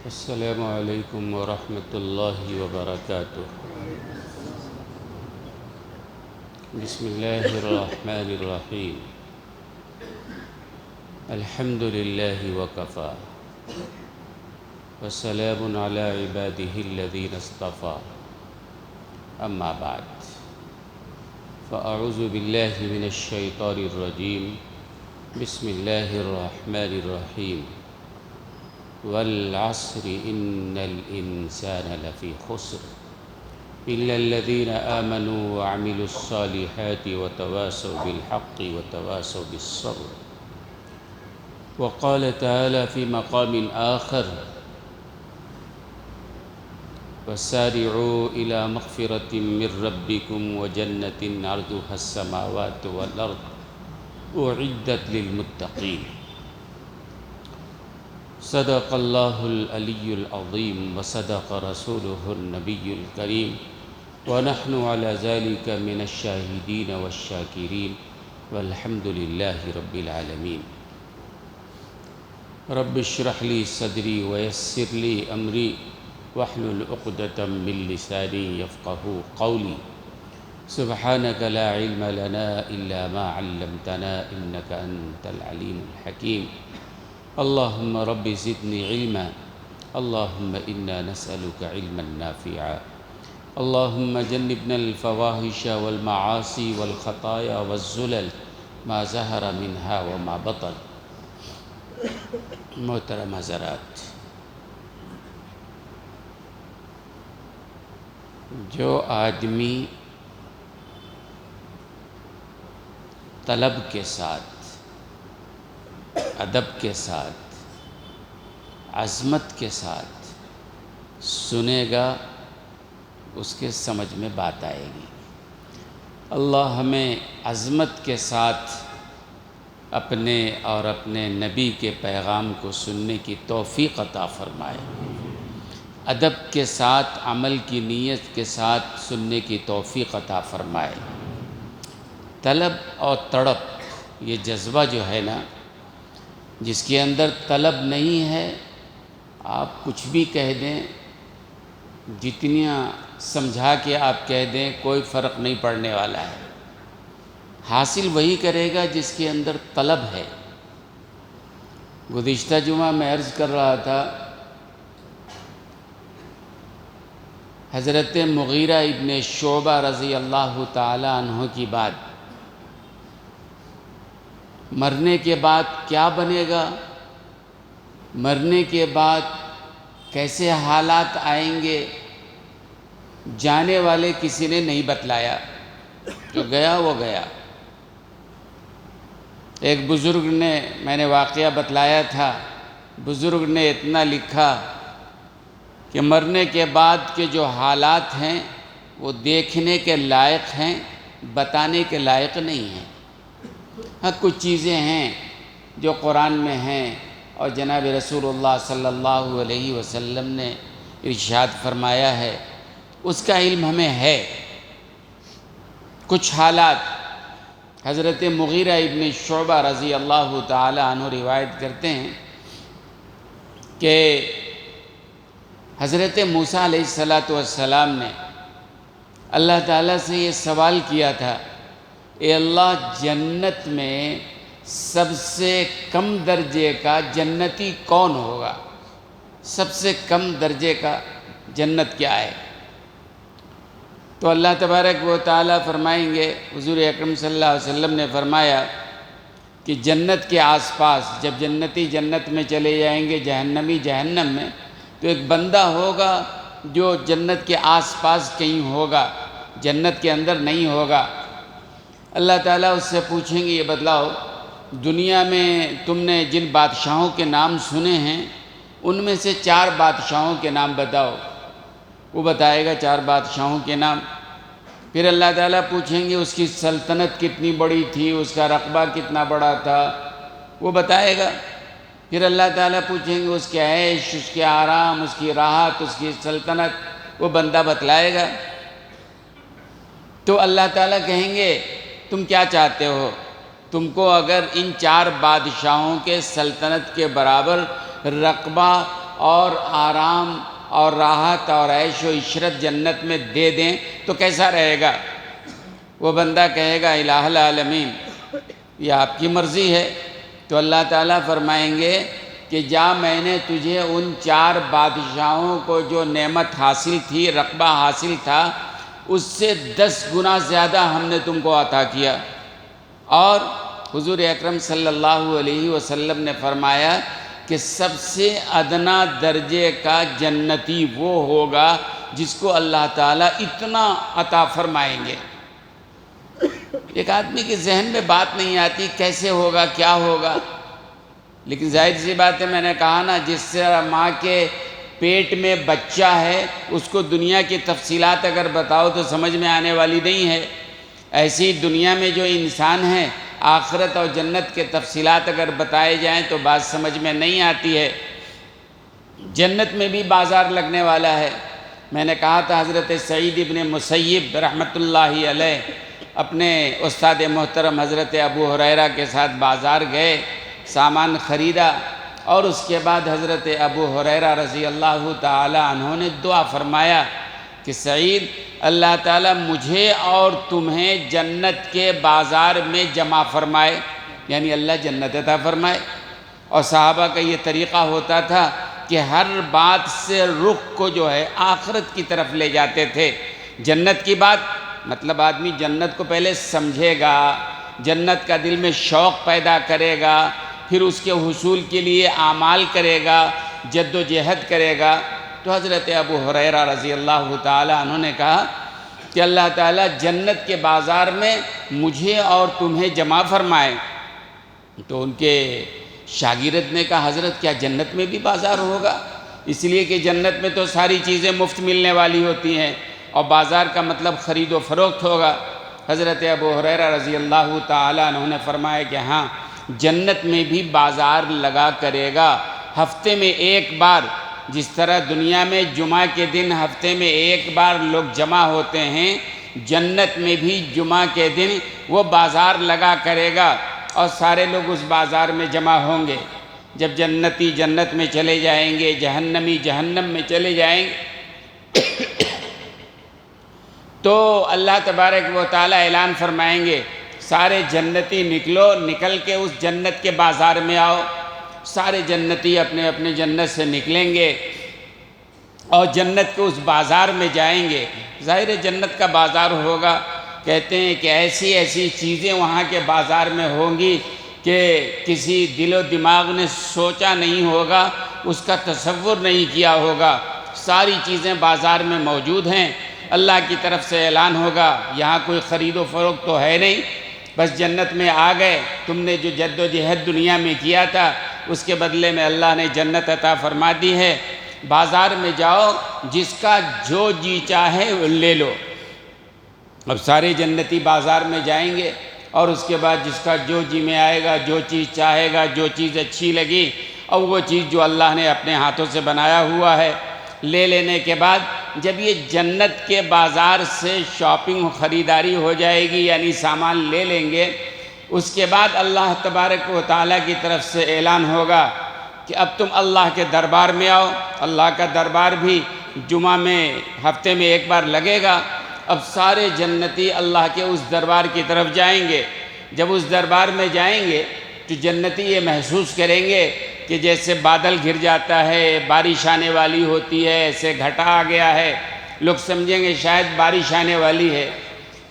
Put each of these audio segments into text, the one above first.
السلام علیکم ورحمۃ اللہ وبرکاتہ۔ بسم اللہ الرحمن الرحیم۔ الحمد للہ وکفی وسلام علی عبادہ الذین اصطفی، اما بعد فاعوذ باللہ من الشیطان الرجیم۔ بسم اللہ الرحمن الرحیم۔ والعصر ان الانسان لفی خسر الا الذین آمنوا وعملوا الصالحات وتواصوا بالحق وتواصوا بالصبر۔ وقال تعالى في مقام آخر: وسارعوا إلى مغفرة من ربكم وجنة عرضها السماوات والأرض أعدت للمتقين۔ صدق اللہ العلی العظیم وصدق رسولہ النبی الکریم، ونحن على ذلك من الشاہدین والشاکرین، والحمد للہ رب العالمین۔ رب اشرح لی صدری ویسر لی امری واحلل عقدۃ من لسانی یفقہوا قولی۔ سبحانک لا علم لنا الا ما علمتنا انک انت العلیم الحکیم۔ اللہم رب زدنی علما، اللہم انا نسألک علما نافعا، اللہم جنبنا الفواحش والمعاصی والخطایا والزلل ما ظہر منہا وما بطن۔ محترم حضرات، جو آدمی طلب کے ساتھ، ادب کے ساتھ، عظمت کے ساتھ سنے گا، اس کے سمجھ میں بات آئے گی۔ اللہ ہمیں عظمت کے ساتھ اپنے اور اپنے نبی کے پیغام کو سننے کی توفیق عطا فرمائے، ادب کے ساتھ، عمل کی نیت کے ساتھ سننے کی توفیق عطا فرمائے۔ طلب اور تڑپ، یہ جذبہ جو ہے نا، جس کے اندر طلب نہیں ہے، آپ کچھ بھی کہہ دیں، جتنیاں سمجھا کے آپ کہہ دیں، کوئی فرق نہیں پڑنے والا ہے۔ حاصل وہی کرے گا جس کے اندر طلب ہے۔ گزشتہ جمعہ میں عرض کر رہا تھا، حضرت مغیرہ ابن شعبہ رضی اللہ تعالی عنہ کی بات، مرنے کے بعد کیا بنے گا، مرنے کے بعد کیسے حالات آئیں گے، جانے والے کسی نے نہیں بتلایا، جو گیا وہ گیا۔ ایک بزرگ نے، میں نے واقعہ بتلایا تھا، بزرگ نے اتنا لکھا کہ مرنے کے بعد کے جو حالات ہیں وہ دیکھنے کے لائق ہیں، بتانے کے لائق نہیں ہیں۔ ہاں، کچھ چیزیں ہیں جو قرآن میں ہیں اور جناب رسول اللہ صلی اللہ علیہ وسلم نے ارشاد فرمایا ہے، اس کا علم ہمیں ہے۔ کچھ حالات حضرت مغیرہ ابن شعبہ رضی اللہ تعالی عنہ روایت کرتے ہیں کہ حضرت موسیٰ علیہ السلام نے اللہ تعالیٰ سے یہ سوال کیا تھا، اے اللہ، جنت میں سب سے کم درجے کا جنتی کون ہوگا؟ سب سے کم درجے کا جنت کیا ہے؟ تو اللہ تبارک و تعالیٰ فرمائیں گے، حضور اکرم صلی اللہ علیہ وسلم نے فرمایا کہ جنت کے آس پاس، جب جنتی جنت میں چلے جائیں گے، جہنمی جہنم میں، تو ایک بندہ ہوگا جو جنت کے آس پاس کہیں ہوگا، جنت کے اندر نہیں ہوگا۔ اللہ تعالیٰ اس سے پوچھیں گے، یہ بتلاؤ، دنیا میں تم نے جن بادشاہوں کے نام سنے ہیں، ان میں سے 4 بادشاہوں کے نام بتاؤ۔ وہ بتائے گا 4 بادشاہوں کے نام۔ پھر اللہ تعالیٰ پوچھیں گے اس کی سلطنت کتنی بڑی تھی، اس کا رقبہ کتنا بڑا تھا، وہ بتائے گا۔ پھر اللہ تعالیٰ پوچھیں گے اس کے عیش، اس کے آرام، اس کی راحت، اس کی سلطنت، وہ بندہ بتلائے گا۔ تو اللہ تعالیٰ کہیں گے تم کیا چاہتے ہو؟ تم کو اگر ان 4 بادشاہوں کے سلطنت کے برابر رقبہ اور آرام اور راحت اور عیش و عشرت جنت میں دے دیں تو کیسا رہے گا؟ وہ بندہ کہے گا الہ العالمین یہ آپ کی مرضی ہے۔ تو اللہ تعالیٰ فرمائیں گے کہ جا، میں نے تجھے ان 4 بادشاہوں کو جو نعمت حاصل تھی، رقبہ حاصل تھا، اس سے 10 گنا زیادہ ہم نے تم کو عطا کیا۔ اور حضور اکرم صلی اللہ علیہ وسلم نے فرمایا کہ سب سے ادنا درجے کا جنتی وہ ہوگا جس کو اللہ تعالیٰ اتنا عطا فرمائیں گے۔ ایک آدمی کے ذہن میں بات نہیں آتی کیسے ہوگا، کیا ہوگا، لیکن ظاہر سی بات ہے، میں نے کہا نا، جس سے ماں کے پیٹ میں بچہ ہے اس کو دنیا کی تفصیلات اگر بتاؤ تو سمجھ میں آنے والی نہیں ہے، ایسی دنیا میں جو انسان ہے آخرت اور جنت کے تفصیلات اگر بتائے جائیں تو بات سمجھ میں نہیں آتی ہے۔ جنت میں بھی بازار لگنے والا ہے۔ میں نے کہا تھا حضرت سعید ابن مسیب رحمۃ اللہ علیہ اپنے استاد محترم حضرت ابو ہریرہ کے ساتھ بازار گئے، سامان خریدا، اور اس کے بعد حضرت ابو ہریرہ رضی اللہ تعالی عنہ نے دعا فرمایا کہ سعید، اللہ تعالیٰ مجھے اور تمہیں جنت کے بازار میں جمع فرمائے، یعنی اللہ جنت عطا فرمائے۔ اور صحابہ کا یہ طریقہ ہوتا تھا کہ ہر بات سے رخ کو جو ہے آخرت کی طرف لے جاتے تھے۔ جنت کی بات مطلب آدمی جنت کو پہلے سمجھے گا، جنت کا دل میں شوق پیدا کرے گا، پھر اس کے حصول کے لیے اعمال کرے گا، جد و جہد کرے گا۔ تو حضرت ابو ہریرہ رضی اللہ تعالی عنہ نے کہا کہ اللہ تعالیٰ جنت کے بازار میں مجھے اور تمہیں جمع فرمائے۔ تو ان کے شاگرد نے کہا حضرت کیا جنت میں بھی بازار ہوگا؟ اس لیے کہ جنت میں تو ساری چیزیں مفت ملنے والی ہوتی ہیں، اور بازار کا مطلب خرید و فروخت ہوگا۔ حضرت ابو ہریرہ رضی اللہ تعالی عنہ نے فرمایا کہ ہاں، جنت میں بھی بازار لگا کرے گا، ہفتے میں ایک بار، جس طرح دنیا میں جمعہ کے دن ہفتے میں ایک بار لوگ جمع ہوتے ہیں، جنت میں بھی جمعہ کے دن وہ بازار لگا کرے گا اور سارے لوگ اس بازار میں جمع ہوں گے۔ جب جنتی جنت میں چلے جائیں گے، جہنمی جہنم میں چلے جائیں گے، تو اللہ تبارک و تعالیٰ اعلان فرمائیں گے سارے جنتی نکلو، نکل کے اس جنت کے بازار میں آؤ۔ سارے جنتی اپنے اپنے جنت سے نکلیں گے اور جنت کے اس بازار میں جائیں گے۔ ظاہر جنت کا بازار ہوگا، کہتے ہیں کہ ایسی ایسی چیزیں وہاں کے بازار میں ہوں گی کہ کسی دل و دماغ نے سوچا نہیں ہوگا، اس کا تصور نہیں کیا ہوگا۔ ساری چیزیں بازار میں موجود ہیں۔ اللہ کی طرف سے اعلان ہوگا یہاں کوئی خرید و فروخت تو ہے نہیں، بس جنت میں آ گئے، تم نے جو جد و جہد دنیا میں کیا تھا اس کے بدلے میں اللہ نے جنت عطا فرما دی ہے۔ بازار میں جاؤ، جس کا جو جی چاہے وہ لے لو۔ اب سارے جنتی بازار میں جائیں گے اور اس کے بعد جس کا جو جی میں آئے گا، جو چیز چاہے گا، جو چیز اچھی لگی، اور وہ چیز جو اللہ نے اپنے ہاتھوں سے بنایا ہوا ہے لے لینے کے بعد جب یہ جنت کے بازار سے شاپنگ و خریداری ہو جائے گی، یعنی سامان لے لیں گے، اس کے بعد اللہ تبارک و تعالیٰ کی طرف سے اعلان ہوگا کہ اب تم اللہ کے دربار میں آؤ۔ اللہ کا دربار بھی جمعہ میں ہفتے میں ایک بار لگے گا۔ اب سارے جنتی اللہ کے اس دربار کی طرف جائیں گے۔ جب اس دربار میں جائیں گے تو جنتی یہ محسوس کریں گے کہ جیسے بادل گھر جاتا ہے، بارش آنے والی ہوتی ہے، ایسے گھٹا آ گیا ہے، لوگ سمجھیں گے شاید بارش آنے والی ہے،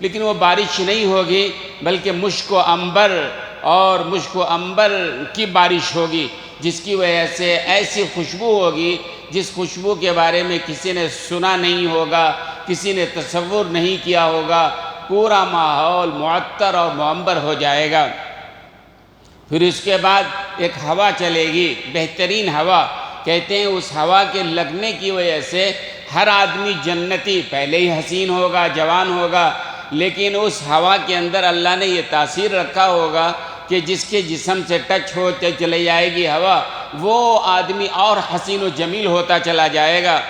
لیکن وہ بارش نہیں ہوگی بلکہ مشک و عنبر اور مشک و عنبر کی بارش ہوگی، جس کی وجہ سے ایسی خوشبو ہوگی جس خوشبو کے بارے میں کسی نے سنا نہیں ہوگا، کسی نے تصور نہیں کیا ہوگا۔ پورا ماحول معطر اور معمر ہو جائے گا۔ پھر اس کے بعد ایک ہوا چلے گی، بہترین ہوا، کہتے ہیں اس ہوا کے لگنے کی وجہ سے ہر آدمی جنتی پہلے ہی حسین ہوگا، جوان ہوگا، لیکن اس ہوا کے اندر اللہ نے یہ تاثیر رکھا ہوگا کہ جس کے جسم سے ٹچ ہوتے چلے جائے گی ہوا، وہ آدمی اور حسین و جمیل ہوتا چلا جائے گا۔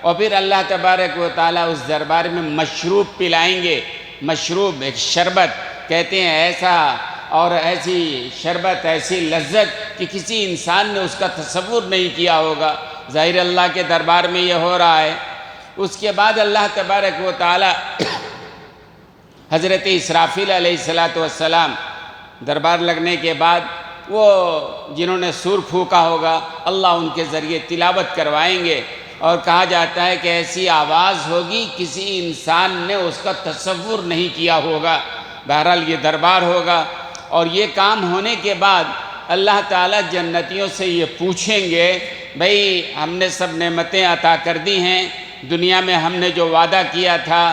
اور پھر اللہ تبارک و تعالیٰ اس دربار میں مشروب پلائیں گے، مشروب ایک شربت، کہتے ہیں ایسا اور ایسی شربت، ایسی لذت کہ کسی انسان نے اس کا تصور نہیں کیا ہوگا۔ ظاہر اللہ کے دربار میں یہ ہو رہا ہے۔ اس کے بعد اللہ تبارک و تعالی حضرت اسرافیل علیہ السلام دربار لگنے کے بعد وہ جنہوں نے سور پھونکا ہوگا اللہ ان کے ذریعے تلاوت کروائیں گے، اور کہا جاتا ہے کہ ایسی آواز ہوگی کسی انسان نے اس کا تصور نہیں کیا ہوگا۔ بہرحال یہ دربار ہوگا، اور یہ کام ہونے کے بعد اللہ تعالیٰ جنتیوں سے یہ پوچھیں گے، بھئی ہم نے سب نعمتیں عطا کر دی ہیں، دنیا میں ہم نے جو وعدہ کیا تھا،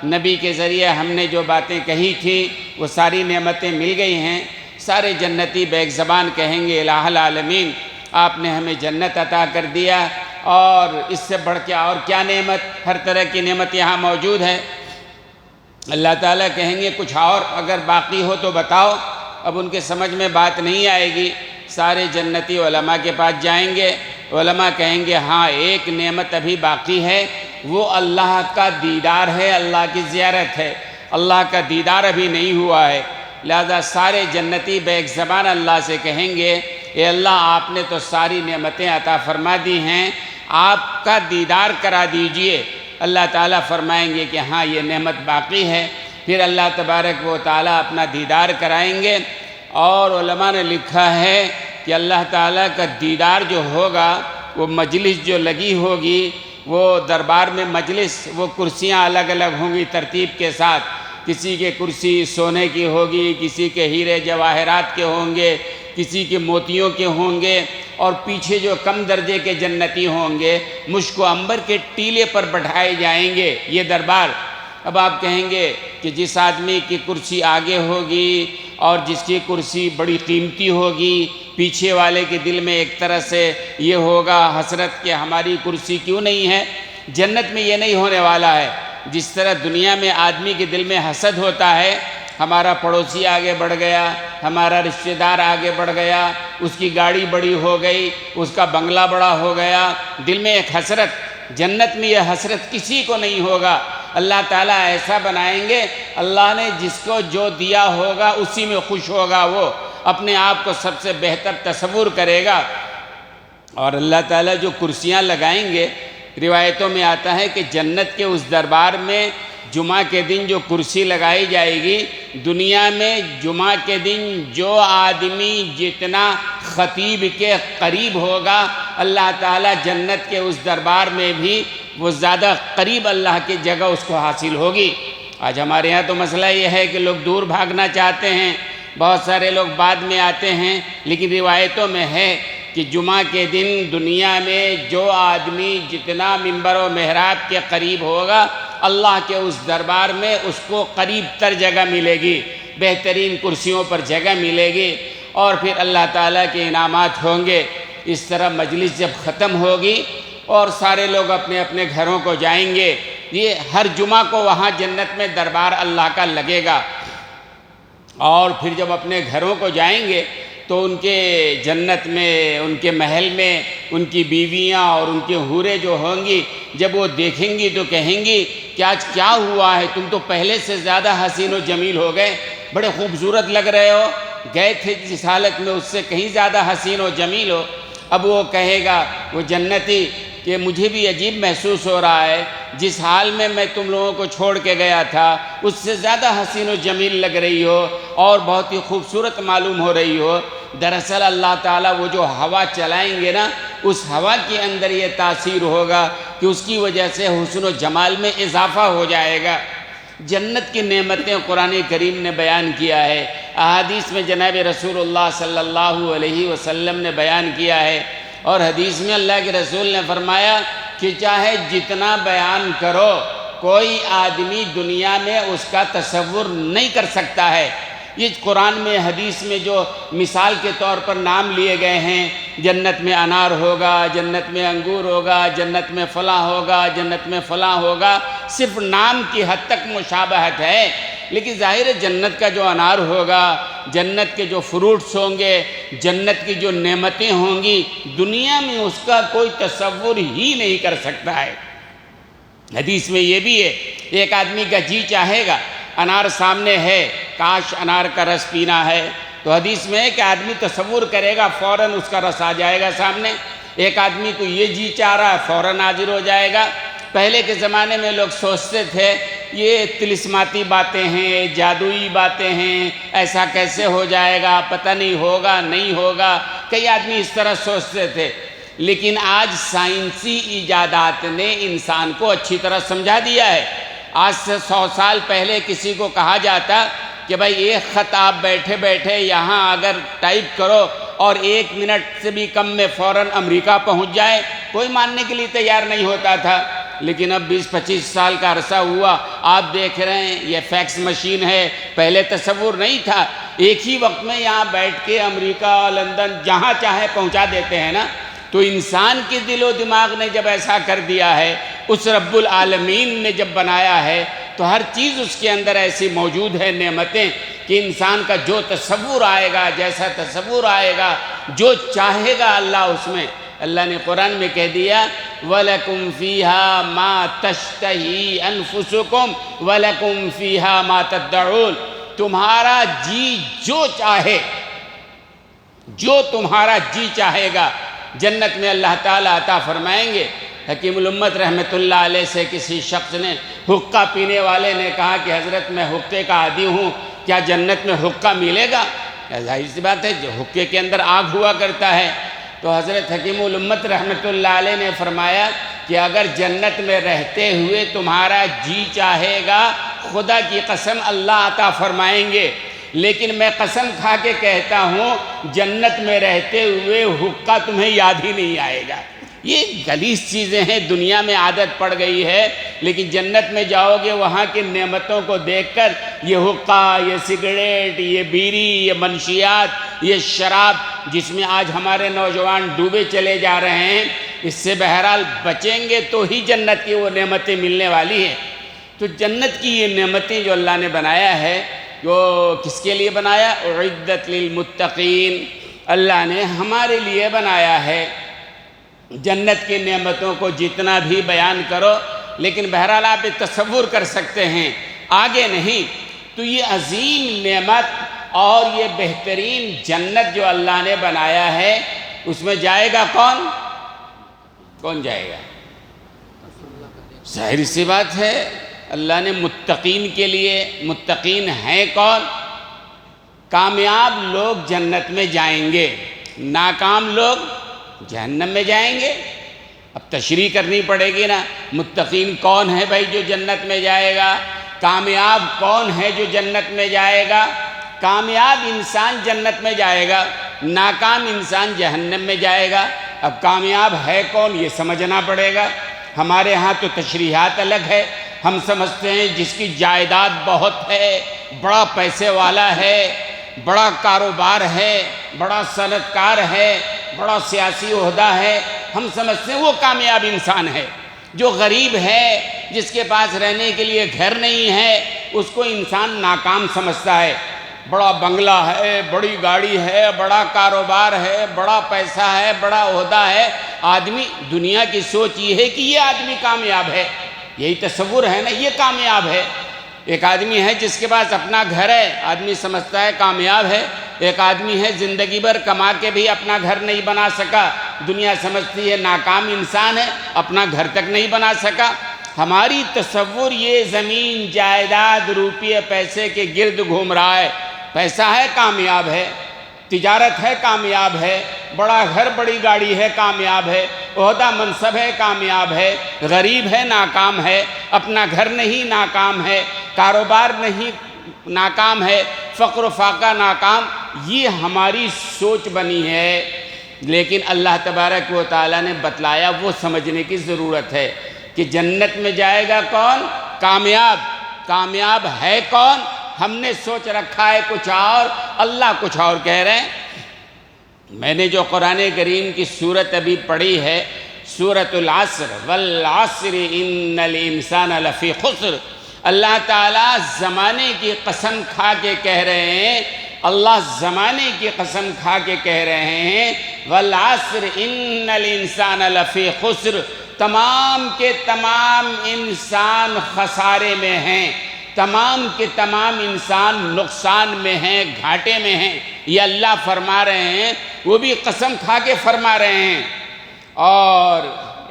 نبی کے ذریعے ہم نے جو باتیں کہی تھی، وہ ساری نعمتیں مل گئی ہیں۔ سارے جنتی بیک زبان کہیں گے الہ العالمین، آپ نے ہمیں جنت عطا کر دیا، اور اس سے بڑھ کے اور کیا نعمت، ہر طرح کی نعمت یہاں موجود ہے۔ اللہ تعالیٰ کہیں گے کچھ اور اگر باقی ہو تو بتاؤ۔ اب ان کے سمجھ میں بات نہیں آئے گی، سارے جنتی علماء کے پاس جائیں گے، علماء کہیں گے ہاں ایک نعمت ابھی باقی ہے، وہ اللہ کا دیدار ہے، اللہ کی زیارت ہے، اللہ کا دیدار ابھی نہیں ہوا ہے۔ لہذا سارے جنتی بیک زبان اللہ سے کہیں گے اے اللہ آپ نے تو ساری نعمتیں عطا فرما دی ہیں، آپ کا دیدار کرا دیجئے۔ اللہ تعالیٰ فرمائیں گے کہ ہاں یہ نعمت باقی ہے، پھر اللہ تبارک و تعالیٰ اپنا دیدار کرائیں گے۔ اور علماء نے لکھا ہے کہ اللہ تعالیٰ کا دیدار جو ہوگا، وہ مجلس جو لگی ہوگی، وہ دربار میں مجلس، وہ کرسیاں الگ الگ ہوں گی ترتیب کے ساتھ، کسی کے کرسی سونے کی ہوگی، کسی کے ہیرے جواہرات کے ہوں گے، کسی کے موتیوں کے ہوں گے، اور پیچھے جو کم درجے کے جنتی ہوں گے مشک و عنبر کے ٹیلے پر بٹھائے جائیں گے یہ دربار۔ اب آپ کہیں گے کہ جس آدمی کی کرسی آگے ہوگی اور جس کی کرسی بڑی قیمتی ہوگی، پیچھے والے کے دل میں ایک طرح سے یہ ہوگا حسرت کہ ہماری کرسی کیوں نہیں ہے۔ جنت میں یہ نہیں ہونے والا ہے۔ جس طرح دنیا میں آدمی کے دل میں حسد ہوتا ہے، ہمارا پڑوسی آگے بڑھ گیا، ہمارا رشتہ دار آگے بڑھ گیا، اس کی گاڑی بڑی ہو گئی، اس کا بنگلہ بڑا ہو گیا، دل میں ایک حسرت۔ جنت میں یہ حسرت کسی کو نہیں ہوگا۔ اللہ تعالیٰ ایسا بنائیں گے، اللہ نے جس کو جو دیا ہوگا اسی میں خوش ہوگا، وہ اپنے آپ کو سب سے بہتر تصور کرے گا۔ اور اللہ تعالیٰ جو کرسیاں لگائیں گے، روایتوں میں آتا ہے کہ جنت کے اس دربار میں جمعہ کے دن جو کرسی لگائی جائے گی، دنیا میں جمعہ کے دن جو آدمی جتنا خطیب کے قریب ہوگا، اللہ تعالیٰ جنت کے اس دربار میں بھی وہ زیادہ قریب اللہ کی جگہ اس کو حاصل ہوگی۔ آج ہمارے ہاں تو مسئلہ یہ ہے کہ لوگ دور بھاگنا چاہتے ہیں، بہت سارے لوگ بعد میں آتے ہیں، لیکن روایتوں میں ہے کہ جمعہ کے دن دنیا میں جو آدمی جتنا منبر و محراب کے قریب ہوگا، اللہ کے اس دربار میں اس کو قریب تر جگہ ملے گی، بہترین کرسیوں پر جگہ ملے گی، اور پھر اللہ تعالیٰ کے انعامات ہوں گے۔ اس طرح مجلس جب ختم ہوگی اور سارے لوگ اپنے اپنے گھروں کو جائیں گے، یہ ہر جمعہ کو وہاں جنت میں دربار اللہ کا لگے گا، اور پھر جب اپنے گھروں کو جائیں گے تو ان کے جنت میں، ان کے محل میں ان کی بیویاں اور ان کے حوریں جو ہوں گی، جب وہ دیکھیں گی تو کہیں گی کہ آج کیا ہوا ہے، تم تو پہلے سے زیادہ حسین و جمیل ہو گئے، بڑے خوبصورت لگ رہے ہو، گئے تھے جس حالت میں اس سے کہیں زیادہ حسین و جمیل ہو۔ اب وہ کہے گا وہ جنتی کہ مجھے بھی عجیب محسوس ہو رہا ہے، جس حال میں میں تم لوگوں کو چھوڑ کے گیا تھا اس سے زیادہ حسین و جمیل لگ رہی ہو اور بہت ہی خوبصورت معلوم ہو رہی ہو۔ دراصل اللہ تعالیٰ وہ جو ہوا چلائیں گے نا، اس ہوا کے اندر یہ تاثیر ہوگا کہ اس کی وجہ سے حسن و جمال میں اضافہ ہو جائے گا۔ جنت کی نعمتیں قرآن کریم نے بیان کیا ہے، احادیث میں جناب رسول اللہ صلی اللہ علیہ وسلم نے بیان کیا ہے، اور حدیث میں اللہ کے رسول نے فرمایا کہ چاہے جتنا بیان کرو کوئی آدمی دنیا میں اس کا تصور نہیں کر سکتا ہے۔ یہ قرآن میں حدیث میں جو مثال کے طور پر نام لیے گئے ہیں، جنت میں انار ہوگا، جنت میں انگور ہوگا، جنت میں فلاں ہوگا، جنت میں فلاں ہوگا، صرف نام کی حد تک مشابہت ہے، لیکن ظاہر ہے جنت کا جو انار ہوگا، جنت کے جو فروٹس ہوں گے، جنت کی جو نعمتیں ہوں گی، دنیا میں اس کا کوئی تصور ہی نہیں کر سکتا ہے۔ حدیث میں یہ بھی ہے، ایک آدمی کا جی چاہے گا، انار سامنے ہے، کاش انار کا رس پینا ہے، تو حدیث میں ہے کہ آدمی تصور کرے گا، فوراً اس کا رس آ جائے گا سامنے۔ ایک آدمی کو یہ جی چاہ رہا ہے فوراً حاضر ہو جائے گا۔ پہلے کے زمانے میں لوگ سوچتے تھے یہ طلسماتی باتیں ہیں، جادوئی باتیں ہیں، ایسا کیسے ہو جائے گا، پتہ نہیں ہوگا نہیں ہوگا، کئی آدمی اس طرح سوچتے تھے۔ لیکن آج سائنسی ایجادات نے انسان کو اچھی طرح سمجھا دیا ہے۔ آج سے 100 سال پہلے کسی کو کہا جاتا کہ بھائی ایک خط آپ بیٹھے بیٹھے یہاں اگر ٹائپ کرو اور 1 منٹ سے بھی کم میں فوراً امریکہ پہنچ جائے، کوئی ماننے کے لیے تیار نہیں ہوتا تھا۔ لیکن اب 20-25 سال کا عرصہ ہوا، آپ دیکھ رہے ہیں یہ فیکس مشین ہے، پہلے تصور نہیں تھا، ایک ہی وقت میں یہاں بیٹھ کے امریکہ، لندن، جہاں چاہے پہنچا دیتے ہیں نا۔ تو انسان کے دل و دماغ نے جب ایسا کر دیا ہے، اس رب العالمین نے جب بنایا ہے، تو ہر چیز اس کے اندر ایسی موجود ہے نعمتیں کہ انسان کا جو تصور آئے گا، جیسا تصور آئے گا، جو چاہے گا اللہ اس میں۔ اللہ نے قرآن میں کہہ دیا وَلَكُمْ فِيهَا مَا تَشْتَهِي أَنفُسُكُمْ وَلَكُمْ فِيهَا مَا تَدَّعُونَ، تمہارا جی جو چاہے، جو تمہارا جی چاہے گا جنت میں اللہ تعالیٰ عطا فرمائیں گے۔ حکیم الامت رحمۃ اللہ علیہ سے کسی شخص نے، حقہ پینے والے نے کہا کہ حضرت میں حقے کا عادی ہوں، کیا جنت میں حقہ ملے گا؟ ظاہر سی بات ہے جو حقے کے اندر آگ ہوا کرتا ہے۔ تو حضرت حکیم الامت رحمۃ اللہ علیہ نے فرمایا کہ اگر جنت میں رہتے ہوئے تمہارا جی چاہے گا، خدا کی قسم اللہ عطا فرمائیں گے، لیکن میں قسم کھا کے کہتا ہوں جنت میں رہتے ہوئے حقہ تمہیں یاد ہی نہیں آئے گا۔ یہ غلیظ چیزیں ہیں، دنیا میں عادت پڑ گئی ہے، لیکن جنت میں جاؤ گے وہاں کی نعمتوں کو دیکھ کر یہ حقہ، یہ سگریٹ، یہ بیڑی، یہ منشیات، یہ شراب جس میں آج ہمارے نوجوان ڈوبے چلے جا رہے ہیں، اس سے بہرحال بچیں گے تو ہی جنت کی وہ نعمتیں ملنے والی ہیں۔ تو جنت کی یہ نعمتیں جو اللہ نے بنایا ہے، وہ کس کے لیے بنایا؟ اعدت للمتقین، اللہ نے ہمارے لیے بنایا ہے۔ جنت کی نعمتوں کو جتنا بھی بیان کرو، لیکن بہرحال آپ تصور کر سکتے ہیں آگے نہیں۔ تو یہ عظیم نعمت اور یہ بہترین جنت جو اللہ نے بنایا ہے، اس میں جائے گا کون؟ کون جائے گا؟ ظاہر سی بات ہے اللہ نے متقین کے لیے، متقین ہیں کون؟ کامیاب لوگ جنت میں جائیں گے، ناکام لوگ جہنم میں جائیں گے۔ اب تشریح کرنی پڑے گی نا، متقین کون ہے بھائی جو جنت میں جائے گا؟ کامیاب کون ہے جو جنت میں جائے گا؟ کامیاب انسان جنت میں جائے گا، ناکام انسان جہنم میں جائے گا۔ اب کامیاب ہے کون یہ سمجھنا پڑے گا۔ ہمارے ہاں تو تشریحات الگ ہے، ہم سمجھتے ہیں جس کی جائیداد بہت ہے، بڑا پیسے والا ہے، بڑا کاروبار ہے، بڑا صنعت کار ہے، بڑا سیاسی عہدہ ہے، ہم سمجھتے ہیں وہ کامیاب انسان ہے۔ جو غریب ہے، جس کے پاس رہنے کے لیے گھر نہیں ہے، اس کو انسان ناکام سمجھتا ہے۔ بڑا بنگلہ ہے، بڑی گاڑی ہے، بڑا کاروبار ہے، بڑا پیسہ ہے، بڑا عہدہ ہے، آدمی، دنیا کی سوچ یہ ہے کہ یہ آدمی کامیاب ہے، یہی تصور ہے نا، یہ کامیاب ہے۔ ایک آدمی ہے جس کے پاس اپنا گھر ہے، آدمی سمجھتا ہے کامیاب ہے۔ ایک آدمی ہے زندگی بھر کما کے بھی اپنا گھر نہیں بنا سکا، دنیا سمجھتی ہے ناکام انسان ہے، اپنا گھر تک نہیں بنا سکا۔ ہماری تصور یہ زمین، جائیداد، روپیے، پیسے کے گرد گھوم رہا ہے۔ پیسہ ہے کامیاب ہے، تجارت ہے کامیاب ہے، بڑا گھر بڑی گاڑی ہے کامیاب ہے، عہدہ منصب ہے کامیاب ہے، غریب ہے ناکام ہے، اپنا گھر نہیں ناکام ہے، کاروبار نہیں ناکام ہے، فقر و فاقہ ناکام۔ یہ ہماری سوچ بنی ہے، لیکن اللہ تبارک و تعالیٰ نے بتلایا وہ سمجھنے کی ضرورت ہے کہ جنت میں جائے گا کون؟ کامیاب۔ کامیاب ہے کون؟ ہم نے سوچ رکھا ہے کچھ اور، اللہ کچھ اور کہہ رہے ہیں۔ میں نے جو قرآن کریم کی سورت ابھی پڑھی ہے، سورۃ العصر، والعصر ان الانسان لفی خسر، اللہ تعالیٰ زمانے کی قسم کھا کے کہہ رہے ہیں، اللہ زمانے کی قسم کھا کے کہہ رہے ہیں والعصر ان الانسان لفی خسر، تمام کے تمام انسان خسارے میں ہیں، تمام کے تمام انسان نقصان میں ہیں، گھاٹے میں ہیں۔ یہ اللہ فرما رہے ہیں، وہ بھی قسم کھا کے فرما رہے ہیں۔ اور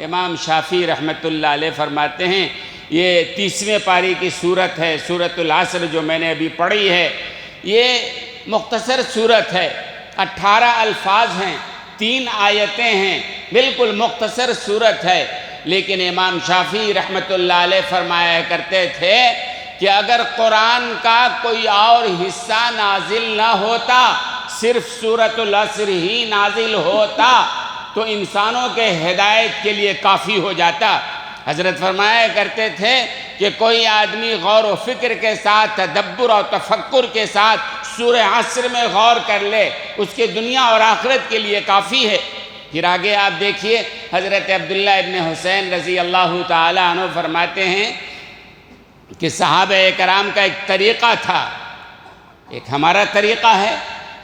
امام شافعی رحمۃ اللہ علیہ فرماتے ہیں یہ 30ویں پاری کی صورت ہے، سورۃ العصر جو میں نے ابھی پڑھی ہے، یہ مختصر صورت ہے، 18 الفاظ ہیں، 3 آیتیں ہیں، بالکل مختصر صورت ہے، لیکن امام شافعی رحمۃ اللہ علیہ فرمایا کرتے تھے کہ اگر قرآن کا کوئی اور حصہ نازل نہ ہوتا، صرف سورۃ العصر ہی نازل ہوتا تو انسانوں کے ہدایت کے لیے کافی ہو جاتا۔ حضرت فرمایا کرتے تھے کہ کوئی آدمی غور و فکر کے ساتھ، تدبر اور تفکر کے ساتھ سورہ عصر میں غور کر لے، اس کے دنیا اور آخرت کے لیے کافی ہے۔ پھر آگے آپ دیکھیے حضرت عبداللہ ابن حسین رضی اللہ تعالی عنہ فرماتے ہیں کہ صحابہ کرام کا ایک طریقہ تھا، ایک ہمارا طریقہ ہے،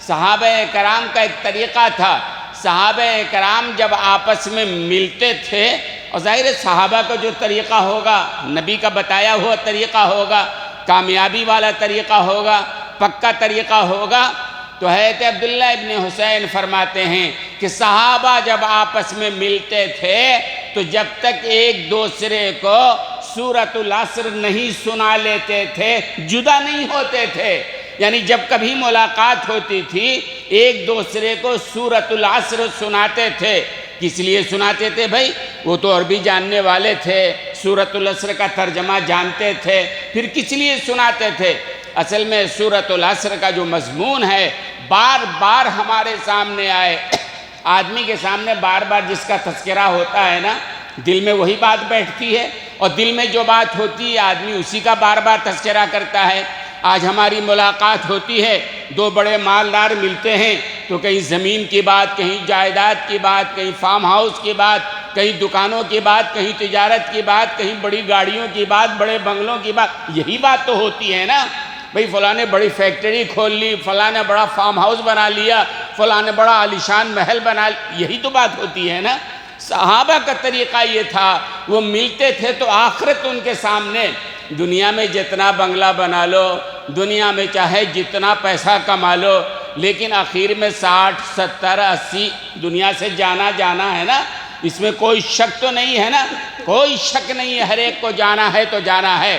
صحابہ کرام کا ایک طریقہ تھا۔ صحابہ کرام جب آپس میں ملتے تھے، اور ظاہر صحابہ کا جو طریقہ ہوگا نبی کا بتایا ہوا طریقہ ہوگا، کامیابی والا طریقہ ہوگا، پکا طریقہ ہوگا، تو حضرت عبداللہ ابن حسین فرماتے ہیں کہ صحابہ جب آپس میں ملتے تھے تو جب تک ایک دوسرے کو سورۃ العصر نہیں سنا لیتے تھے جدا نہیں ہوتے تھے، یعنی جب کبھی ملاقات ہوتی تھی ایک دوسرے کو سورۃ العصر سناتے تھے۔ کس لیے سناتے تھے بھائی؟ وہ تو عربی جاننے والے تھے، سورۃ العصر کا ترجمہ جانتے تھے، پھر کس لیے سناتے تھے؟ اصل میں سورۃ العصر کا جو مضمون ہے بار بار ہمارے سامنے آئے، آدمی کے سامنے بار بار جس کا تذکرہ ہوتا ہے نا، دل میں وہی بات بیٹھتی ہے، اور دل میں جو بات ہوتی ہے آدمی اسی کا بار بار تذکرہ کرتا ہے۔ آج ہماری ملاقات ہوتی ہے، 2 بڑے مالدار ملتے ہیں تو کہیں زمین کی بات، کہیں جائیداد کی بات، کہیں فارم ہاؤس کی بات، کہیں دکانوں کی بات، کہیں تجارت کی بات، کہیں بڑی گاڑیوں کی بات، بڑے بنگلوں کی بات، یہی بات تو ہوتی ہے نا۔ بھئی فلاں نے بڑی فیکٹری کھول لی، فلاں نے بڑا فارم ہاؤس بنا لیا، فلاں نے بڑا عالیشان محل بنا لیا، یہی تو بات ہوتی ہے نا۔ صحابہ کا طریقہ یہ تھا، وہ ملتے تھے تو آخرت ان کے سامنے، دنیا میں جتنا بنگلہ بنا لو، دنیا میں چاہے جتنا پیسہ کما لو، لیکن آخر میں 60 70 80 دنیا سے جانا ہے نا، اس میں کوئی شک تو نہیں ہے نا، کوئی شک نہیں ہے، ہر ایک کو جانا ہے تو جانا ہے۔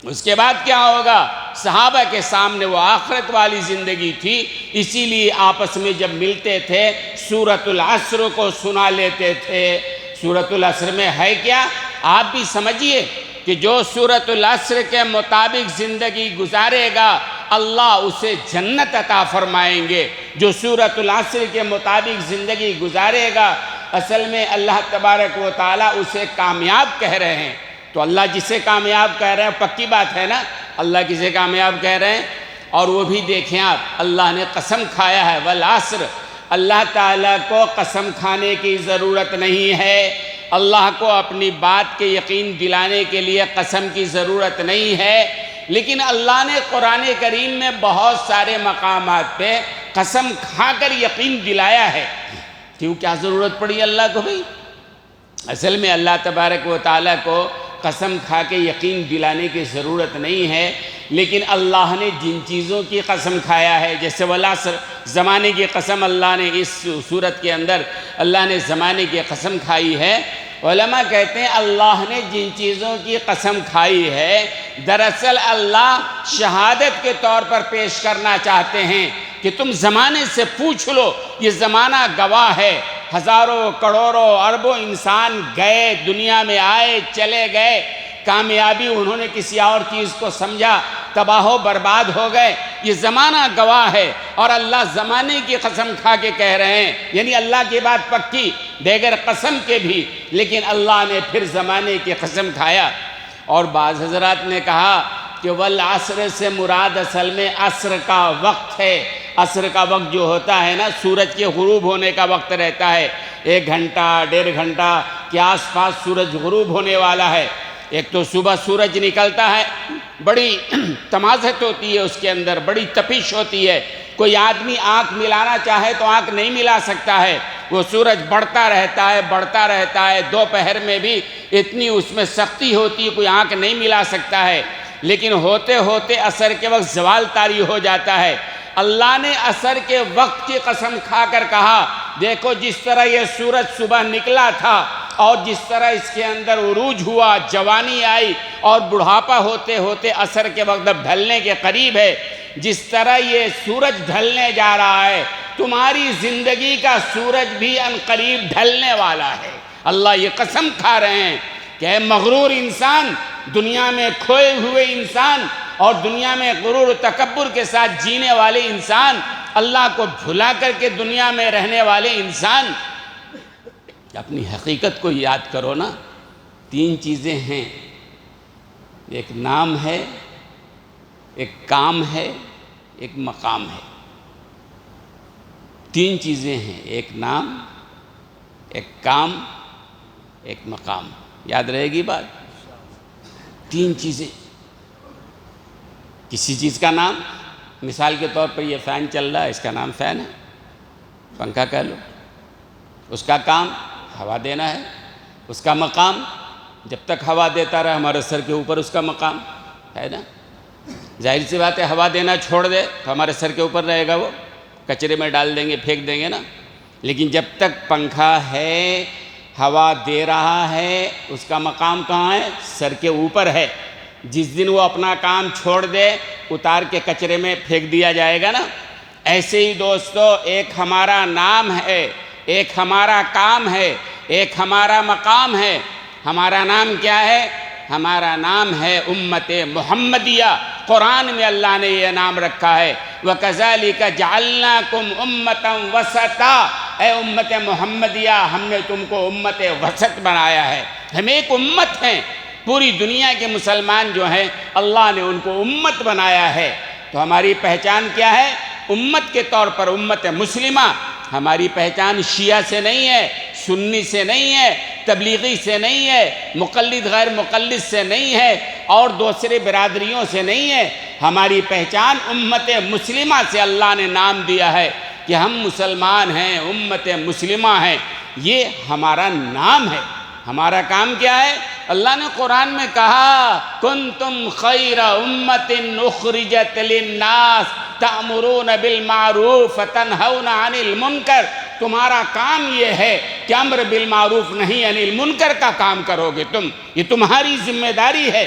اس کے بعد کیا ہوگا؟ صحابہ کے سامنے وہ آخرت والی زندگی تھی، اسی لیے آپس میں جب ملتے تھے سورۃ العصر کو سنا لیتے تھے۔ سورۃ العصر میں ہے کیا؟ آپ بھی سمجھیے کہ جو سورۃ العصر کے مطابق زندگی گزارے گا اللہ اسے جنت عطا فرمائیں گے۔ جو سورۃ العصر کے مطابق زندگی گزارے گا اصل میں اللہ تبارک و تعالیٰ اسے کامیاب کہہ رہے ہیں۔ تو اللہ جسے کامیاب کہہ رہے ہیں پکی بات ہے نا، اللہ کسے کامیاب کہہ رہے ہیں؟ اور وہ بھی دیکھیں آپ، اللہ نے قسم کھایا ہے والعصر، اللہ تعالیٰ کو قسم کھانے کی ضرورت نہیں ہے، اللہ کو اپنی بات کے یقین دلانے کے لیے قسم کی ضرورت نہیں ہے، لیکن اللہ نے قرآن کریم میں بہت سارے مقامات پہ قسم کھا کر یقین دلایا ہے۔ کیوں کیا ضرورت پڑی اللہ کو بھئی؟ اصل میں اللہ تبارک و تعالیٰ کو قسم کھا کے یقین دلانے کی ضرورت نہیں ہے، لیکن اللہ نے جن چیزوں کی قسم کھایا ہے، جیسے والعصر، زمانے کی قسم اللہ نے اس صورت کے اندر اللہ نے زمانے کی قسم کھائی ہے۔ علماء کہتے ہیں اللہ نے جن چیزوں کی قسم کھائی ہے دراصل اللہ شہادت کے طور پر پیش کرنا چاہتے ہیں کہ تم زمانے سے پوچھ لو، یہ زمانہ گواہ ہے، ہزاروں کروڑوں اربوں انسان گئے، دنیا میں آئے چلے گئے، کامیابی انہوں نے کسی اور چیز کو سمجھا، تباہ و برباد ہو گئے، یہ زمانہ گواہ ہے، اور اللہ زمانے کی قسم کھا کے کہہ رہے ہیں، یعنی اللہ کی بات پکی بغیر قسم کے بھی، لیکن اللہ نے پھر زمانے کی قسم کھایا۔ اور بعض حضرات نے کہا کہ والعصر سے مراد اصل میں عصر کا وقت ہے۔ عصر کا وقت جو ہوتا ہے نا، سورج کے غروب ہونے کا وقت رہتا ہے، 1 گھنٹہ 1.5 گھنٹہ کے آس پاس سورج غروب ہونے والا ہے۔ ایک تو صبح سورج نکلتا ہے، بڑی تمازت ہوتی ہے اس کے اندر، بڑی تپش ہوتی ہے، کوئی آدمی آنکھ ملانا چاہے تو آنکھ نہیں ملا سکتا ہے، وہ سورج بڑھتا رہتا ہے، دوپہر میں بھی اتنی اس میں سختی ہوتی ہے، کوئی آنکھ نہیں ملا سکتا ہے، لیکن ہوتے ہوتے عصر کے وقت زوال طاری ہو جاتا ہے۔ اللہ نے عصر کے وقت کی قسم کھا کر کہا دیکھو جس طرح یہ سورج صبح نکلا تھا اور جس طرح اس کے اندر عروج ہوا، جوانی آئی اور بڑھاپا ہوتے ہوتے عصر کے وقت اب ڈھلنے کے قریب ہے، جس طرح یہ سورج ڈھلنے جا رہا ہے تمہاری زندگی کا سورج بھی عنقریب ڈھلنے والا ہے۔ اللہ یہ قسم کھا رہے ہیں کہ اے مغرور انسان، دنیا میں کھوئے ہوئے انسان اور دنیا میں غرور و تکبر کے ساتھ جینے والے انسان، اللہ کو بھلا کر کے دنیا میں رہنے والے انسان، اپنی حقیقت کو یاد کرو نا۔ 3 چیزیں ہیں، ایک نام ہے، ایک کام ہے، ایک مقام ہے۔ 3 چیزیں ہیں، ایک نام، ایک کام، ایک مقام۔ یاد رہے گی بات؟ 3 چیزیں۔ کسی چیز کا نام، مثال کے طور پر یہ فین چل رہا ہے، اس کا نام فین ہے، پنکھا کہہ لو۔ اس کا کام ہوا دینا ہے، اس کا مقام جب تک ہوا دیتا رہے ہمارے سر کے اوپر اس کا مقام ہے نا۔ ظاہر سی بات ہے ہوا دینا چھوڑ دے تو ہمارے سر کے اوپر رہے گا، وہ کچرے میں ڈال دیں گے، پھینک دیں گے نا۔ لیکن جب تک پنکھا ہے، ہوا دے رہا ہے، اس کا مقام کہاں ہے؟ سر کے اوپر ہے۔ جس دن وہ اپنا کام چھوڑ دے اتار کے کچرے میں پھینک دیا جائے گا نا۔ ایسے ہی دوستو ایک ہمارا نام ہے، ایک ہمارا کام ہے، ایک ہمارا مقام ہے۔ ہمارا نام کیا ہے؟ ہمارا نام ہے امت محمدیہ۔ قرآن میں اللہ نے یہ نام رکھا ہے، وَكَذَلِكَ جَعَلْنَاكُمْ أُمَّةً وَسَطًا۔ اے امت محمدیہ، ہم نے تم کو امت وسط بنایا ہے۔ ہم ایک امت ہیں، پوری دنیا کے مسلمان جو ہیں اللہ نے ان کو امت بنایا ہے۔ تو ہماری پہچان کیا ہے؟ امت کے طور پر امت مسلمہ۔ ہماری پہچان شیعہ سے نہیں ہے، سنی سے نہیں ہے، تبلیغی سے نہیں ہے، مقلد غیر مقلد سے نہیں ہے، اور دوسرے برادریوں سے نہیں ہے۔ ہماری پہچان امت مسلمہ سے اللہ نے نام دیا ہے کہ ہم مسلمان ہیں، امت مسلمہ ہیں۔ یہ ہمارا نام ہے۔ ہمارا کام کیا ہے؟ اللہ نے قرآن میں کہا کنتم خیر امت اخرجت للناس تأمرون بالمعروف وتنہون عن المنکر۔ تمہارا کام یہ ہے کہ امر بالمعروف نہیں عن المنکر کا کام کرو گے تم، یہ تمہاری ذمہ داری ہے۔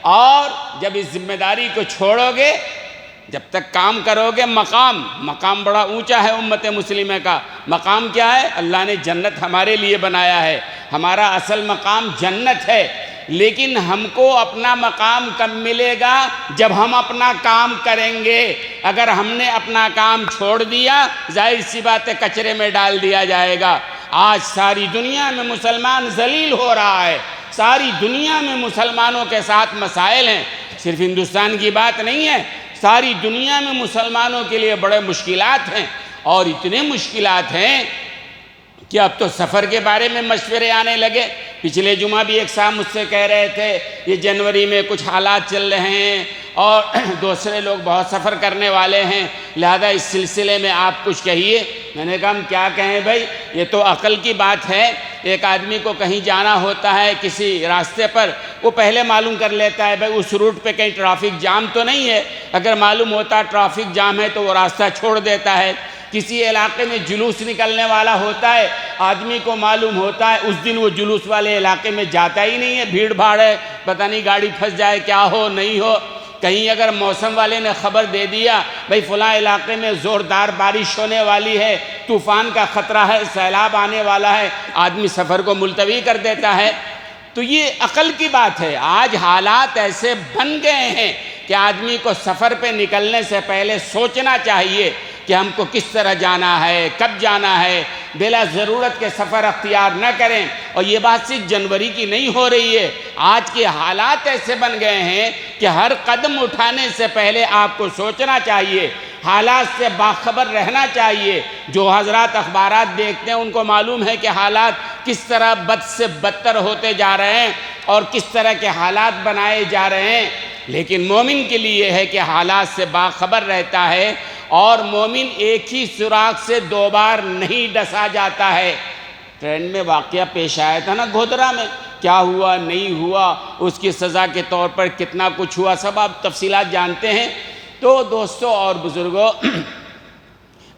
اور جب اس ذمہ داری کو چھوڑو گے، جب تک کام کرو گے، مقام بڑا اونچا ہے امت مسلمہ کا۔ مقام کیا ہے؟ اللہ نے جنت ہمارے لیے بنایا ہے، ہمارا اصل مقام جنت ہے۔ لیکن ہم کو اپنا مقام کب ملے گا؟ جب ہم اپنا کام کریں گے۔ اگر ہم نے اپنا کام چھوڑ دیا، ظاہر سی بات ہے کچرے میں ڈال دیا جائے گا۔ آج ساری دنیا میں مسلمان ذلیل ہو رہا ہے، ساری دنیا میں مسلمانوں کے ساتھ مسائل ہیں، صرف ہندوستان کی بات نہیں ہے، ساری دنیا میں مسلمانوں کے لیے بڑے مشکلات ہیں، اور اتنے مشکلات ہیں کہ اب تو سفر کے بارے میں مشورے آنے لگے۔ پچھلے جمعہ بھی ایک صاحب مجھ سے کہہ رہے تھے یہ جنوری میں کچھ حالات چل رہے ہیں اور دوسرے لوگ بہت سفر کرنے والے ہیں، لہذا اس سلسلے میں آپ کچھ کہیے۔ میں نے کہا ہم کیا کہیں بھائی، یہ تو عقل کی بات ہے۔ ایک آدمی کو کہیں جانا ہوتا ہے کسی راستے پر، وہ پہلے معلوم کر لیتا ہے بھائی اس روٹ پہ کہیں ٹرافک جام تو نہیں ہے۔ اگر معلوم ہوتا ٹرافک جام ہے تو وہ راستہ چھوڑ دیتا ہے۔ کسی علاقے میں جلوس نکلنے والا ہوتا ہے، آدمی کو معلوم ہوتا ہے اس دن وہ جلوس والے علاقے میں جاتا ہی نہیں ہے، بھیڑ بھاڑ ہے، پتہ نہیں گاڑی پھنس جائے، کیا ہو نہیں ہو۔ کہیں اگر موسم والے نے خبر دے دیا بھائی فلاں علاقے میں زوردار بارش ہونے والی ہے، طوفان کا خطرہ ہے، سیلاب آنے والا ہے، آدمی سفر کو ملتوی کر دیتا ہے۔ تو یہ عقل کی بات ہے۔ آج حالات ایسے بن گئے ہیں کہ آدمی کو سفر پہ نکلنے سے پہلے سوچنا چاہیے کہ ہم کو کس طرح جانا ہے، کب جانا ہے، بلا ضرورت کے سفر اختیار نہ کریں۔ اور یہ بات صرف جنوری کی نہیں ہو رہی ہے، آج کے حالات ایسے بن گئے ہیں کہ ہر قدم اٹھانے سے پہلے آپ کو سوچنا چاہیے، حالات سے باخبر رہنا چاہیے۔ جو حضرات اخبارات دیکھتے ہیں ان کو معلوم ہے کہ حالات کس طرح بد سے بدتر ہوتے جا رہے ہیں اور کس طرح کے حالات بنائے جا رہے ہیں۔ لیکن مومن کے لیے یہ ہے کہ حالات سے باخبر رہتا ہے، اور مومن ایک ہی سوراخ سے 2 بار نہیں ڈسا جاتا ہے۔ ٹرین میں واقعہ پیش آیا تھا نا گودرا میں، کیا ہوا نہیں ہوا، اس کی سزا کے طور پر کتنا کچھ ہوا، سب آپ تفصیلات جانتے ہیں۔ تو دوستوں اور بزرگوں،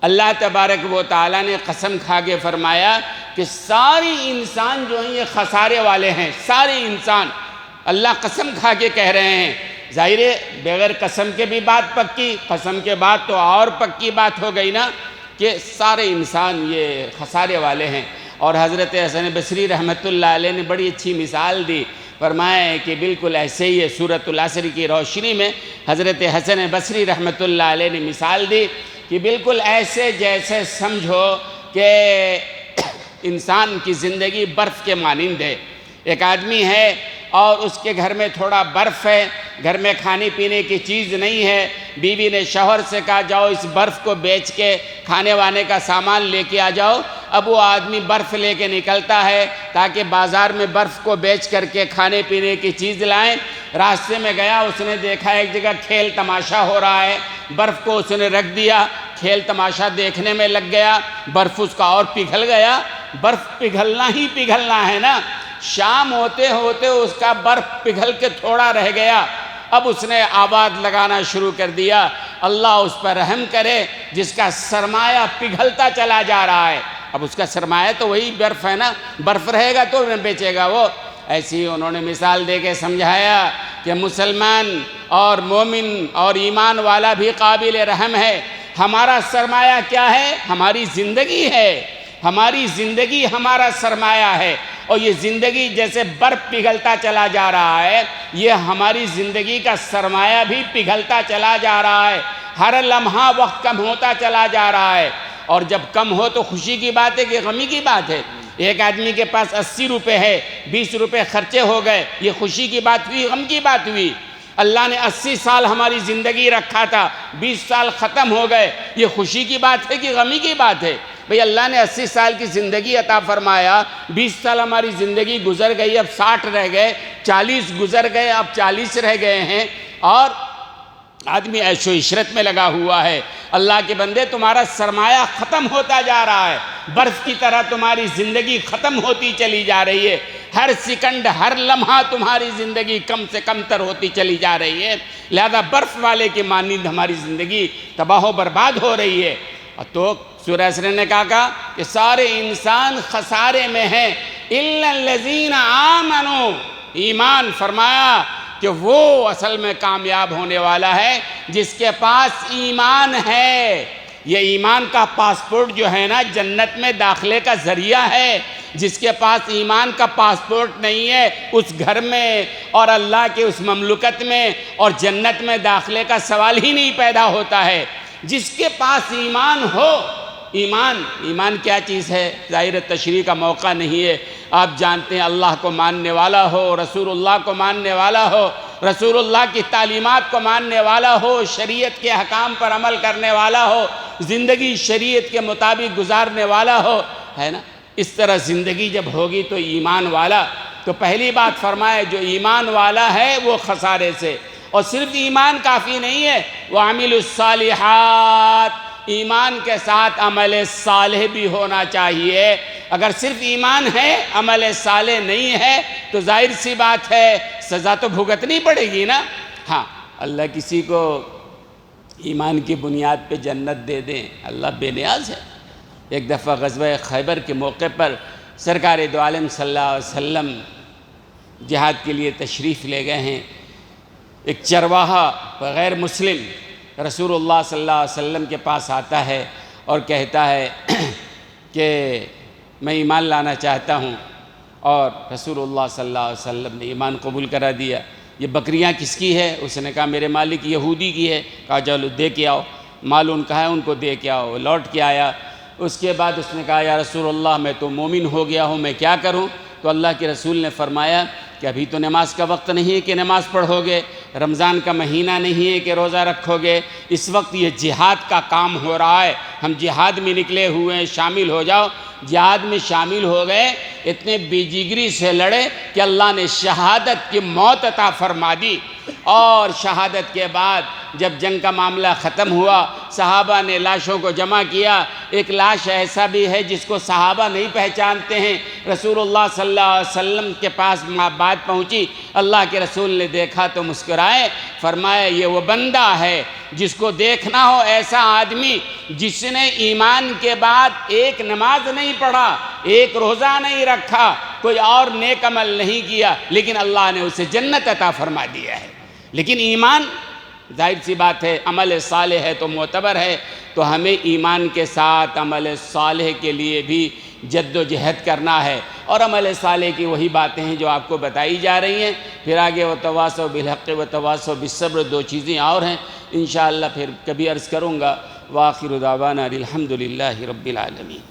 اللہ تبارک و تعالیٰ نے قسم کھا کے فرمایا کہ سارے انسان جو ہیں یہ خسارے والے ہیں، سارے انسان، اللہ قسم کھا کے کہہ رہے ہیں۔ ظاہر ہے بغیر قسم کے بھی بات پکی، قسم کے بعد تو اور پکی بات ہو گئی نا کہ سارے انسان یہ خسارے والے ہیں۔ اور حضرت حسن بصری رحمۃ اللہ علیہ نے بڑی اچھی مثال دی، فرمایا کہ بالکل ایسے ہی ہے۔ سورۃ العصر کی روشنی میں حضرت حسن بصری رحمۃ اللہ علیہ نے مثال دی کہ بالکل ایسے جیسے سمجھو کہ انسان کی زندگی برف کے مانند ہے۔ ایک آدمی ہے اور اس کے گھر میں تھوڑا برف ہے، گھر میں کھانے پینے کی چیز نہیں ہے، بیوی نے شوہر سے کہا جاؤ اس برف کو بیچ کے کھانے وانے کا سامان لے کے آ جاؤ۔ اب وہ آدمی برف لے کے نکلتا ہے تاکہ بازار میں برف کو بیچ کر کے کھانے پینے کی چیز لائیں۔ راستے میں گیا، اس نے دیکھا ایک جگہ کھیل تماشا ہو رہا ہے، برف کو اس نے رکھ دیا، کھیل تماشا دیکھنے میں لگ گیا، برف اس کا اور پگھل گیا۔ برف پگھلنا ہی پگھلنا ہے نا، شام ہوتے ہوتے اس کا برف پگھل کے تھوڑا رہ گیا۔ اب اس نے آواز لگانا شروع کر دیا، اللہ اس پر رحم کرے جس کا سرمایہ پگھلتا چلا جا رہا ہے۔ اب اس کا سرمایہ تو وہی برف ہے نا، برف رہے گا تو بیچے گا وہ۔ ایسی انہوں نے مثال دے کے سمجھایا کہ مسلمان اور مومن اور ایمان والا بھی قابل رحم ہے۔ ہمارا سرمایہ کیا ہے؟ ہماری زندگی ہے، ہماری زندگی ہمارا سرمایہ ہے، اور یہ زندگی جیسے برف پگھلتا چلا جا رہا ہے، یہ ہماری زندگی کا سرمایہ بھی پگھلتا چلا جا رہا ہے۔ ہر لمحہ وقت کم ہوتا چلا جا رہا ہے، اور جب کم ہو تو خوشی کی بات ہے کہ غمی کی بات ہے؟ ایک آدمی کے پاس 80 روپے ہے، 20 روپے خرچے ہو گئے، یہ خوشی کی بات ہوئی، غم کی بات ہوئی؟ اللہ نے 80 سال ہماری زندگی رکھا تھا، 20 سال ختم ہو گئے، یہ خوشی کی بات ہے کہ غمی کی بات ہے؟ بھئی اللہ نے 80 سال کی زندگی عطا فرمایا، 20 سال ہماری زندگی گزر گئی، اب 60 رہ گئے، 40 گزر گئے، اب 40 رہ گئے ہیں، اور آدمی عیش و عشرت میں لگا ہوا ہے۔ اللہ کے بندے، تمہارا سرمایہ ختم ہوتا جا رہا ہے، برف کی طرح تمہاری زندگی ختم ہوتی چلی جا رہی ہے، ہر سیکنڈ ہر لمحہ تمہاری زندگی کم سے کم تر ہوتی چلی جا رہی ہے، لہذا برف والے کی مانند ہماری زندگی تباہ و برباد ہو رہی ہے۔ تو سورہ عصر نے کہا کہ سارے انسان خسارے میں ہیں، اِلَّا الَّذِينَ آمَنُوا، ایمان فرمایا کہ وہ اصل میں کامیاب ہونے والا ہے جس کے پاس ایمان ہے۔ یہ ایمان کا پاسپورٹ جو ہے نا جنت میں داخلے کا ذریعہ ہے۔ جس کے پاس ایمان کا پاسپورٹ نہیں ہے، اس گھر میں اور اللہ کے اس مملکت میں اور جنت میں داخلے کا سوال ہی نہیں پیدا ہوتا ہے۔ جس کے پاس ایمان ہو، ایمان کیا چیز ہے؟ ظاہر تشریح کا موقع نہیں ہے، آپ جانتے ہیں اللہ کو ماننے والا ہو، رسول اللہ کو ماننے والا ہو، رسول اللہ کی تعلیمات کو ماننے والا ہو، شریعت کے احکام پر عمل کرنے والا ہو، زندگی شریعت کے مطابق گزارنے والا ہو، ہے نا؟ اس طرح زندگی جب ہوگی تو ایمان والا، تو پہلی بات فرمائے جو ایمان والا ہے وہ خسارے سے، اور صرف ایمان کافی نہیں ہے، وَعَمِلُوا الصَّالِحَاتِ، ایمان کے ساتھ عمل صالح بھی ہونا چاہیے۔ اگر صرف ایمان ہے عمل صالح نہیں ہے تو ظاہر سی بات ہے سزا تو بھگتنی پڑے گی نا۔ ہاں، اللہ کسی کو ایمان کی بنیاد پہ جنت دے دیں، اللہ بے نیاز ہے۔ ایک دفعہ غزوہ خیبر کے موقع پر سرکار دو عالم صلی اللہ علیہ وسلم جہاد کے لیے تشریف لے گئے ہیں۔ ایک چرواہا غیر مسلم رسول اللہ صلی اللہ علیہ وسلم کے پاس آتا ہے اور کہتا ہے کہ میں ایمان لانا چاہتا ہوں، اور رسول اللہ صلی اللہ علیہ وسلم نے ایمان قبول کرا دیا۔ یہ بکریاں کس کی ہے؟ اس نے کہا میرے مالک یہودی کی ہے۔ کہا چلو دے کے آؤ، مال ان کا ہے، ان کو دے کے آؤ۔ لوٹ کے آیا، اس کے بعد اس نے کہا یا رسول اللہ میں تو مومن ہو گیا ہوں، میں کیا کروں؟ تو اللہ کے رسول نے فرمایا کہ ابھی تو نماز کا وقت نہیں ہے کہ نماز پڑھو گے، رمضان کا مہینہ نہیں ہے کہ روزہ رکھو گے، اس وقت یہ جہاد کا کام ہو رہا ہے، ہم جہاد میں نکلے ہوئے ہیں، شامل ہو جاؤ۔ جہاد میں شامل ہو گئے اتنے بے جگری سے لڑے کہ اللہ نے شہادت کی موت عطا فرما دی۔ اور شہادت کے بعد جب جنگ کا معاملہ ختم ہوا، صحابہ نے لاشوں کو جمع کیا۔ ایک لاش ایسا بھی ہے جس کو صحابہ نہیں پہچانتے ہیں۔ رسول اللہ صلی اللہ علیہ وسلم کے پاس بات پہنچی، اللہ کے رسول نے دیکھا تو مسکرائے، فرمایا یہ وہ بندہ ہے جس کو دیکھنا ہو ایسا آدمی جس نے ایمان کے بعد ایک نماز نہیں پڑھا، ایک روزہ نہیں رکھا، کوئی اور نیک عمل نہیں کیا، لیکن اللہ نے اسے جنت عطا فرما دیا ہے۔ لیکن ایمان ظاہر سی بات ہے، عمل صالح ہے تو معتبر ہے، تو ہمیں ایمان کے ساتھ عمل صالح کے لیے بھی جد و جہد کرنا ہے۔ اور عمل صالح کی وہی باتیں ہیں جو آپ کو بتائی جا رہی ہیں۔ پھر آگے وتواصوا بالحق وتواصوا بالصبر، دو چیزیں اور ہیں، انشاءاللہ پھر کبھی عرض کروں گا۔ وآخر دعوانا الحمد للہ رب العالمین۔